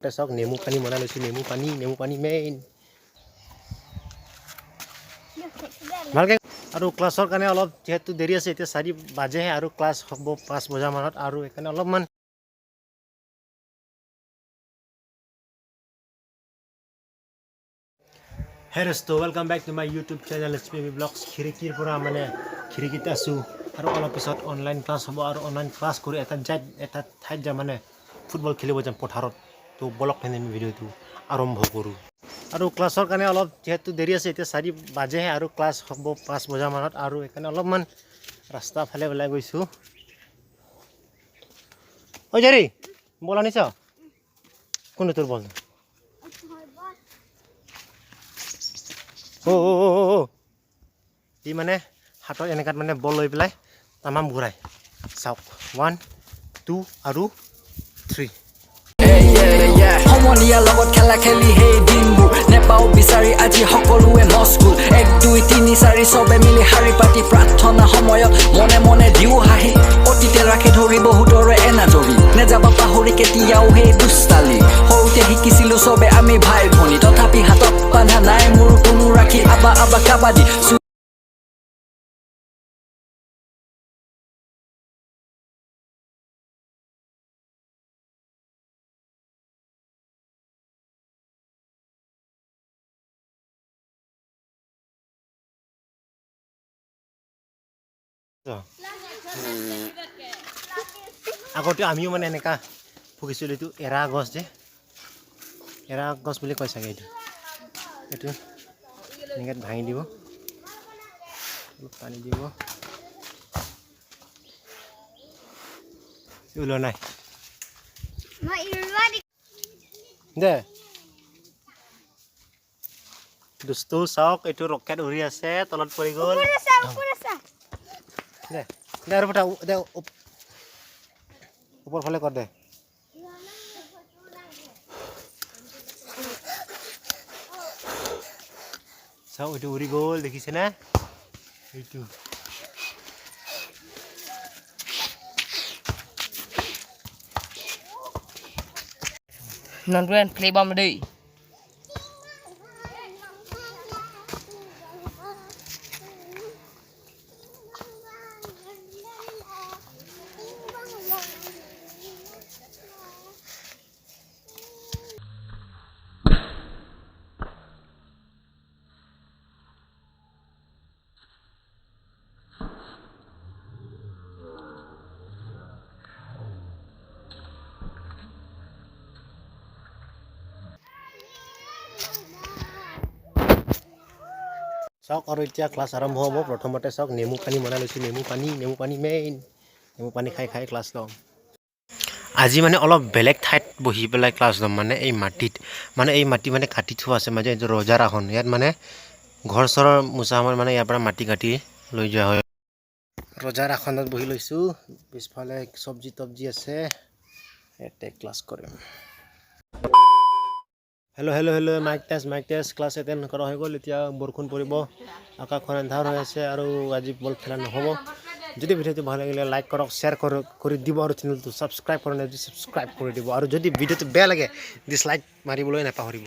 চাওক নেমু পানী বনাই লৈছোঁ নেমু পানী মেইন ভালকৈ আৰু ক্লাছৰ কাৰণে অলপ যেহেতু দেৰি আছে এতিয়া 4 বাজেহে আৰু ক্লাছ হ'ব 5 বজা মানত আৰু সেইকাৰণে অলপমান Hey Resto, welcome back to my YouTube channel HPB Vlogs খিৰিকীৰ পৰা মানে খিৰিকীত আছোঁ আৰু অলপ পিছত অনলাইন ক্লাছ হ'ব আৰু অনলাইন ক্লাছ কৰি এটা ঠাইত যাম মানে ফুটবল খেলিব যাম পথাৰত তো বলক ফেনে ভিডিঅ'টো আৰম্ভ কৰোঁ আৰু ক্লাছৰ কাৰণে অলপ যেহেতু দেৰি আছে এতিয়া 4 বাজেহে আৰু ক্লাছ হ'ব 5 বজা মানত আৰু সেইকাৰণে অলপমান ৰাস্তা ফালে ওলাই গৈছোঁ ঐ জেৰি বল আনিছ কোনটো তোৰ বল ই মানে হাতত এনেকাত মানে বল লৈ পেলাই তামাম ঘূৰাই চাওক 1 2 আৰু 3 সমনীয়াৰ লগত খেলা খেলি সেই দিনবোৰ নেপাও বিচাৰি আজি সকলোৱে মস্কুল 1 2 3 4 চবে মিলি শাৰী পাতি প্ৰাৰ্থনা সময়ত মনে মনে দিও হাঁহি অতীতে ৰাখি ধৰি বহুতৰে এনাজৰি নেযাবা পাহৰি কেতিয়াও সেই দুষ্টালি সৰুতে শিকিছিলো চবে আমি ভাই ভনী তথাপি হাতত বান্ধা নাই মোৰ কোনো ৰাখি আবা কাবাডী আগতে আমিও মানে এনেকা ফুকিছিলোঁ এইটো এৰা গছ যে এৰা গছ বুলি কয় চাগে এইটো এনেকৈ ভাঙি দিব অলপ পানী দিব ওলোৱা নাই দে দুষ্টু চাওক এইটো ৰকেট উৰি আছে তলত পৰি গ'ল দে দে আৰু পঠাও দে ওপৰ ফালে কৰ দে চাওক এইটো উৰি গ'ল দেখিছেনে এইটো Nonton play bom đi. চাওক আৰু এতিয়া ক্লাছ আৰম্ভ হ'ব প্ৰথমতে চাওক নেমু পানী বনাই লৈছোঁ নেমু পানী মেইন নেমু পানী খাই ক্লাছ ল'ম আজি মানে অলপ বেলেগ ঠাইত বহি পেলাই ক্লাছ ল'ম মানে এই মাটি মানে কাটি থোৱা আছে মানে এইটো ৰজাৰ আসন ইয়াত মানে ঘৰ চৰৰ মোচা সময়ত মানে ইয়াৰ পৰা মাটি কাটি লৈ যোৱা হয় ৰজাৰ আসনত বহি লৈছোঁ পিছফালে চব্জি তব্জি আছে ইয়াতে ক্লাছ কৰিম hello' mike test class attend কৰা হৈ গ'ল এতিয়া বৰষুণ পৰিব আকাশখন আন্ধাৰ হৈ আছে আৰু আজি বল খেলা নহ'ব যদি ভিডিঅ'টো ভাল লাগিলে লাইক কৰক শ্বেয়াৰ কৰি দিব আৰু চেনেলটো ছাবস্ক্ৰাইব কৰা নাই ছাবস্ক্ৰাইব কৰি দিব আৰু যদি ভিডিঅ'টো বেয়া লাগে ডিছলাইক মাৰিবলৈ নাপাহৰিব